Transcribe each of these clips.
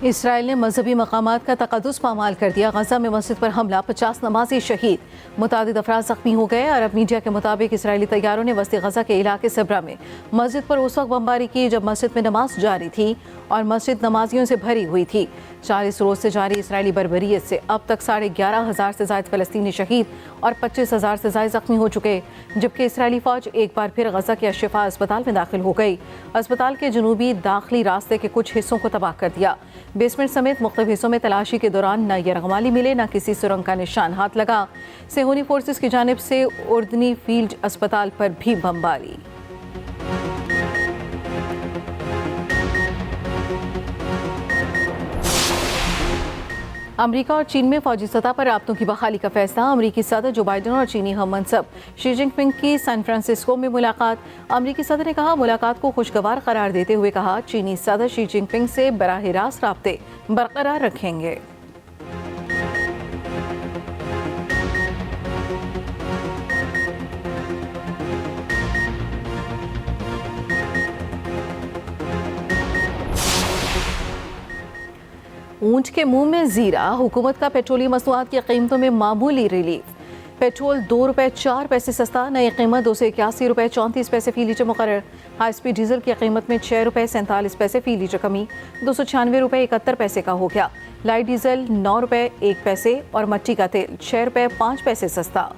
Israel ने मजहबी मकामात का तकद्दुस पामाल कर दिया। गजा में मस्जिद पर हमला, 50 नमाजी शहीद, मुतादिद अफराद जख्मी हो गए। अरब मीडिया के मुताबिक इसराइली तैयारों ने वस्ती गजा के इलाके सबरा में मस्जिद पर उस वक्त बमबारी की जब मस्जिद में नमाज जारी थी और मस्जिद नमाजियों से भरी हुई थी। 40 रोज से जारी इसराइली बर्बरियत से अब तक 11,500 से ज्यादा फलस्तीनी शहीद और 25,000 से ज्यादा जख्मी हो चुके, जबकि इसराइली फौज एक बार फिर गजा के अशफा अस्पताल में दाखिल हो गई। अस्पताल के जनूबी दाखिली रास्ते के कुछ हिस्सों को तबाह कर दिया। बेसमेंट समेत मुख्तलिफ हिस्सों में तलाशी के दौरान न यरगमाली मिले, न किसी सुरंग का निशान हाथ लगा। सेहूनी फोर्सेस की जानिब से उर्दनी फील्ड अस्पताल पर भी बमबारी। अमेरिका और चीन में फौजी सतह पर राब्तों की बहाली का फैसला। अमेरिकी सदर जो बाइडन और चीनी हम मनसब शी जिनपिंग की सैन फ्रांसिस्को में मुलाकात। अमेरिकी सदर ने कहा, मुलाकात को खुशगवार करार देते हुए कहा, चीनी सदर शी जिनपिंग से बराह रास्त राब्ते बरकरार रखेंगे। ऊंट के मुंह में जीरा, हुकूमत का पेट्रोलियम मसनूआत की कीमतों में मामूली रिलीफ। पेट्रोल 2 रुपये 4 पैसे सस्ता, नई कीमत 281 रुपये 34 पैसे फी लीटर मुकर्रर। हाई स्पीड डीजल की कीमत में 6 रुपये 47 पैसे फी लीटर कमी, 296 रुपये 71 पैसे का हो गया। लाइट डीजल 9 रुपये 1 पैसे और मट्टी का तेल 6 रुपये 5 पैसे सस्ता।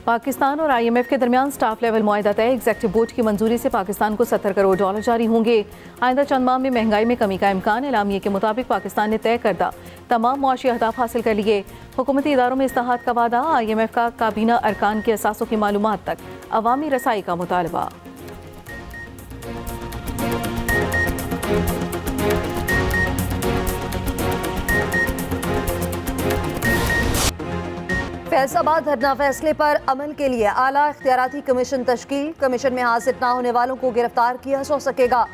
पाकिस्तान और IMF के दरमियान स्टाफ लेवल मुआहदा तय। एग्जेक्टिव बोर्ड की मंजूरी से पाकिस्तान को $70 करोड़ जारी होंगे। आइंदा चंद माह में महंगाई में कमी का इम्कान। एलामिये के मुताबिक पाकिस्तान ने तय करदा तमाम मुआशी अहदाफ हासिल कर लिए। हुकूमती इदारों में इस्लाहात का वादा। IMF का काबीना अरकान के असासों की मालूमात तक अवामी रसाई का मुतालबा। फैसलाबाद धरना फैसले पर अमल के लिए आला इख्तियाराती कमीशन तश्कील। कमीशन में हाजिर न होने वालों को गिरफ्तार किया जा सकेगा।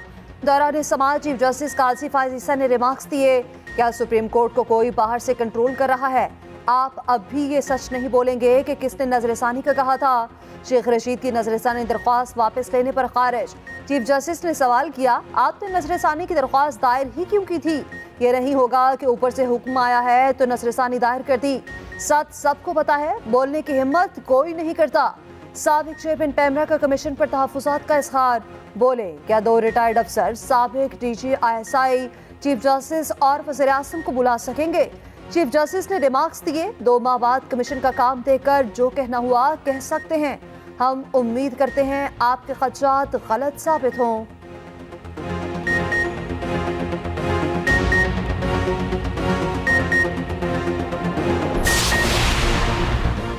दौरान समाज चीफ जस्टिस काजी फायज ईसा ने रिमार्क्स दिए, क्या सुप्रीम कोर्ट को कोई बाहर से कंट्रोल कर रहा है? आप अब भी ये सच नहीं बोलेंगे कि किसने नजरसानी का कहा था? शेख रशीद की नजरसानी दरख्वास्त वापस लेने पर खारिज। चीफ जस्टिस ने सवाल किया, आपने नजरसानी की दरख्वास्त दायर ही क्यों की थी? ये नहीं होगा कि ऊपर से हुक्म आया है तो नजरसानी दायर कर दी। सच सबको पता है, बोलने की हिम्मत कोई नहीं करता। साबिक चेयरमैन पैमरा का कमीशन पर तहफ्फुज़ात का इज़हार। बोले, क्या 2 रिटायर्ड अफसर साबिक DG ISI चीफ जस्टिस और वज़ीर आज़म को बुला सकेंगे? चीफ जस्टिस ने रिमार्क्स दिए, 2 माह बाद कमीशन का काम देखकर जो कहना हुआ कह सकते हैं। हम उम्मीद करते हैं आपके खदशात गलत साबित हों।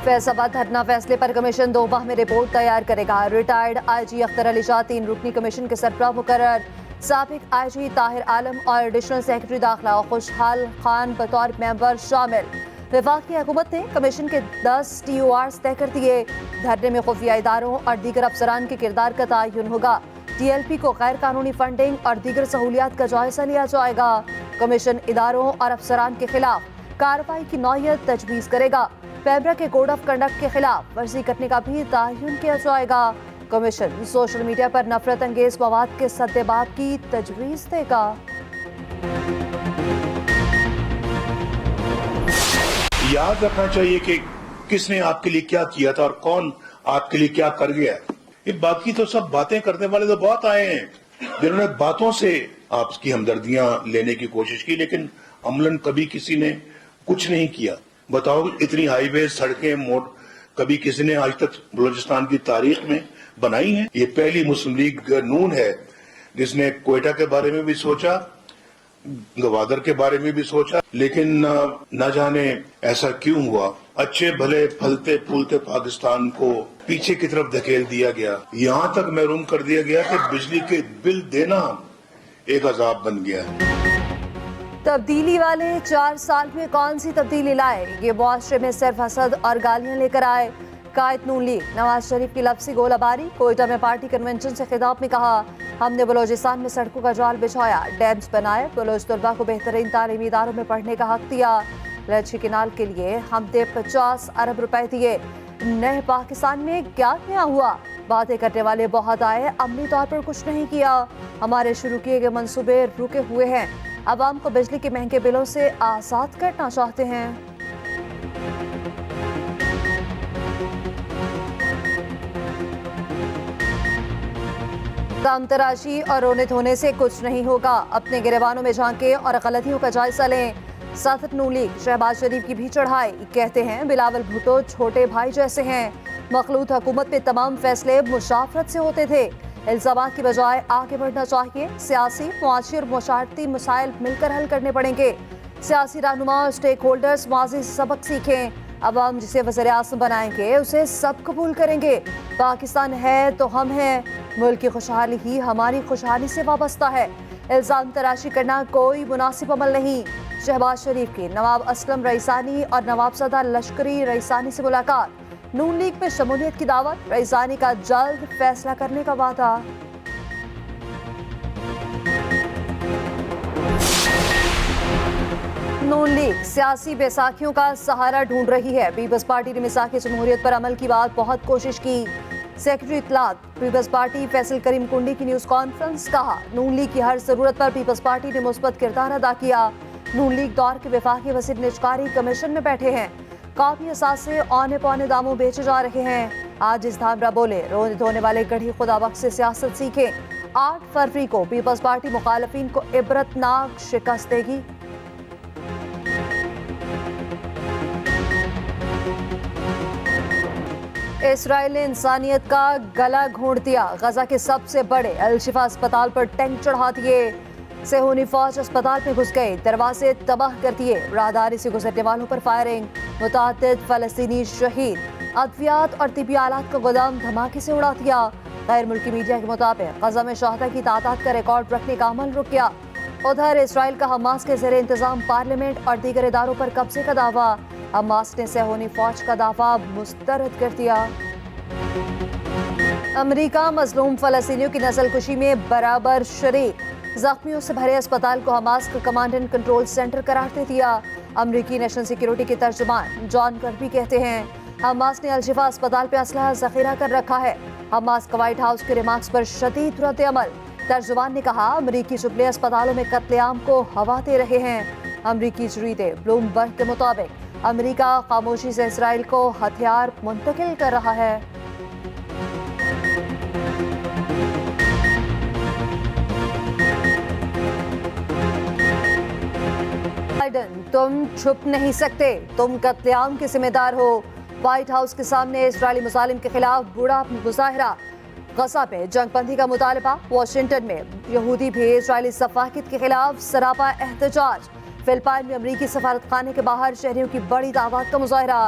फैसलाबाद धरना फैसले पर कमीशन 2 माह में रिपोर्ट तैयार करेगा। रिटायर्ड IG अख्तर अली शाह 3 रुकनी कमीशन के सरबराह मुकर्रर। साबिक IG ताहिर आलम और एडिशनल सेक्रेटरी दाखिला खुशहाल खान बतौर मेंबर शामिल। वफाकी हुकूमत ने कमीशन के 10 TORs तय कर दिए। धरने में खुफिया इदारों और दीगर अफसरान के किरदार का तयन होगा। TLP को गैर कानूनी फंडिंग और दीगर सहूलियात का जायजा लिया जाएगा। कमीशन इदारों और अफसरान के खिलाफ कार्रवाई की नौयत तजवीज़ करेगा। पैमरा के कोड ऑफ कंडक्ट के खिलाफ वर्जी करने का भी तयन किया जाएगा। कमीशन सोशल मीडिया पर नफरत अंगेज मवाद के सद्देबाब की तजवीज़ देगा। याद रखना चाहिए कि किसने आपके लिए क्या किया था और कौन आपके लिए क्या कर गया। ये बाकी तो सब बातें करने वाले तो बहुत आए हैं, जिन्होंने बातों से आपकी हमदर्दियां लेने की कोशिश की, लेकिन अमलन कभी किसी ने कुछ नहीं किया। बताओ, इतनी हाईवे सड़कें मोड़ कभी किसी ने आज तक बलूचिस्तान की तारीख में बनाई है? ये पहली मुस्लिम लीग नून है जिसने क्वेटा के बारे में भी सोचा, गवादर के बारे में भी सोचा, लेकिन न जाने ऐसा क्यों हुआ। अच्छे भले फलते फूलते पाकिस्तान को पीछे की तरफ धकेल दिया गया। यहाँ तक महरूम कर दिया गया कि बिजली के बिल देना एक अजाब बन गया। तब्दीली वाले 4 साल में कौन सी तब्दीली लाए? ये मुआशरे में सिर्फ हसद और गालियां लेकर आए। कायद नून लीग नवाज शरीफ की लफ्ज़ी गोलाबारी। कोयटा में पार्टी कन्वेंशन से खिताब में कहा, हमने बलोचिस्तान में सड़कों का जाल बिछाया, डैम्स बनाए, बलोच तलबा को बेहतरीन तालीमी इदारों में पढ़ने का हक दिया। लच्छी किनाल के लिए हमने 50 अरब रुपए दिए। नए पाकिस्तान में क्या नया हुआ? बातें करने वाले बहुत आए, अमली तौर पर कुछ नहीं किया। हमारे शुरू किए गए मंसूबे रुके हुए हैं। अवाम को बिजली के महंगे बिलों से आज़ाद करना चाहते हैं। काम तराशी और रोने धोने से कुछ नहीं होगा। अपने गिरेबानों में झांके और गलतियों का जायजा लें। सदर नून लीग शहबाज शरीफ की भी चढ़ाई। कहते हैं बिलावल भुट्टो छोटे भाई जैसे हैं। मखलूत हुकूमत में तमाम फैसले मुशावरत से होते थे। इल्जामात की बजाय आगे बढ़ना चाहिए। सियासी, मुआशी और मुशावरती मसाइल मिलकर हल करने पड़ेंगे। सियासी रहनुमा और स्टेक होल्डर्स माजी से सबक सीखें। अवाम जिसे वज़ीर आज़म बनाएंगे उसे सब कबूल करेंगे। पाकिस्तान है तो हम हैं। मुल्क की खुशहाली ही हमारी खुशहाली से वाबस्ता है। इल्ज़ाम तराशी करना कोई मुनासिब अमल नहीं। शहबाज शरीफ की नवाब असलम रईसानी और नवाबज़दा लश्करी रईसानी से मुलाकात। नून लीग में शमूलियत की दावत। रईसानी का जल्द फैसला करने का वादा। नून लीग सियासी बैसाखियों का सहारा ढूंढ रही है। पीपल्स पार्टी ने मिसाक जमहूरियत पर अमल की बात बहुत कोशिश की। सेक्रेटरी इत्तलात पीपल्स पार्टी फैसल करीम कुंडी की न्यूज़ कॉन्फ्रेंस। कहा नून लीग की हर जरूरत पर पीपल्स पार्टी ने मुस्बत किरदार अदा किया। नून लीग दौर के वफाकी वज़ीर निजकारी कमीशन में बैठे हैं। काफी असासे औने पौने दामों बेचे जा रहे हैं। आज इस धामरा बोले रोने धोने वाले गढ़ी खुदाबख्श से सियासत सीखें। 8 फरवरी को पीपल्स पार्टी मुखालफिन को इबरतनाक शिकस्त देगी। इसराइल ने इंसानियत का गला घोंट दिया। गजा के सबसे बड़े अल-शिफा अस्पताल पर टैंक चढ़ा दिए। सेहूनी फौज अस्पताल में घुस गए, दरवाजे तबाह कर दिए। राहदारी से गुजरने वालों पर फायरिंग। मुतादिद फलस्तीनी शहीद। अद्वियात और तिबी आलात का गोदाम धमाके से उड़ा दिया। गैर मुल्की मीडिया के मुताबिक गजा में शहादा की तादाद का रिकॉर्ड रखने का अमल रुक गया। उधर इसराइल का हमास के ज़ेरे इंतजाम पार्लियामेंट और दीगर इदारों पर कब्जे का दावा। हमास ने सेहूनी फौज का दावा मुस्तरद कर दिया। अमेरिका मजलूम फलस्तीनियों की नस्लकुशी में बराबर शरीक। जख्मियों से भरे अस्पताल को हमास का कमांड एंड कंट्रोल सेंटर करार दे दिया। अमेरिकी नेशनल सिक्योरिटी के तर्जुमान जॉन कर्बी कहते हैं हमास ने अल-शिफा अस्पताल पर असलहा जखीरा कर रखा है। हमास का व्हाइट हाउस के रिमार्क्स पर शदीद रद्द अमल। तर्जुमान ने कहा अमेरिकी जुबले अस्पतालों में कत्लेआम को हवा दे रहे हैं। अमेरिकी जरीदे ब्लूमबर्ग के मुताबिक अमेरिका खामोशी से इसराइल को हथियार मुंतकिल कर रहा है। बाइडन, तुम छुप नहीं सकते, तुम कत्लेआम के जिम्मेदार हो। व्हाइट हाउस के सामने इस्राएली मुजालिम के खिलाफ बुरा मुजाहरा। गजा में जंगबंदी का मुतालबा। वाशिंगटन में यहूदी भी इस्राएली सफाकित के खिलाफ सरापा एहतजाज। फिलिपाइन में अमरीकी सफारत खाने के बाहर शहरियों की बड़ी दावत का मुजाहरा।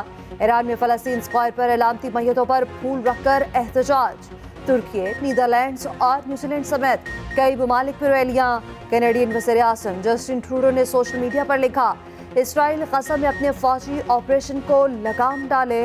ईरान में फलस्तीन स्क्वायर पर अलामती मैयतों पर फूल रखकर एहतजाज। तुर्की, नीदरलैंड्स और न्यूजीलैंड समेत कई ममालिक पर रैलियां। कैनेडियन वज़ीर आज़म जस्टिन ट्रूडो ने सोशल मीडिया पर लिखा इसराइल गजा में अपने फौजी ऑपरेशन को लगाम डाले।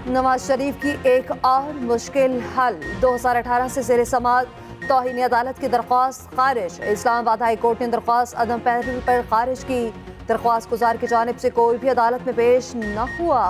नवाज शरीफ की एक और मुश्किल हल। 2018 से ज़ेरे समाअत तौहीन अदालत की दरख्वास्त खारिज। इस्लामाबाद हाई कोर्ट ने दरख्वास्त अदम पैरवी पर खारिज की। दरख्वास्त गुजार की जानिब से कोई भी अदालत में पेश न हुआ।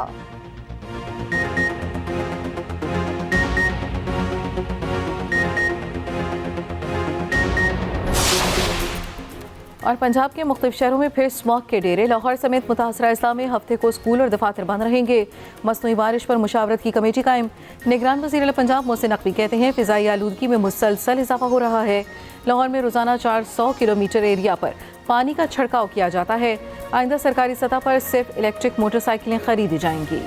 और पंजाब के मुख्तलिफ शहरों में फिर स्मॉग के डेरे। लाहौर समेत मुतासरा अजला में हफ्ते को स्कूल और दफातर बंद रहेंगे। मसनूई बारिश पर मुशावरत की कमेटी कायम। निगरान वज़ीर पंजाब मोहसिन नकवी कहते हैं फ़िज़ाई आलूदगी में मुसलसल इजाफा हो रहा है। लाहौर में रोज़ाना 400 किलोमीटर एरिया पर पानी का छिड़काव किया जाता है। आइंदा सरकारी सतह पर सिर्फ इलेक्ट्रिक मोटरसाइकिलें खरीदी जाएंगी।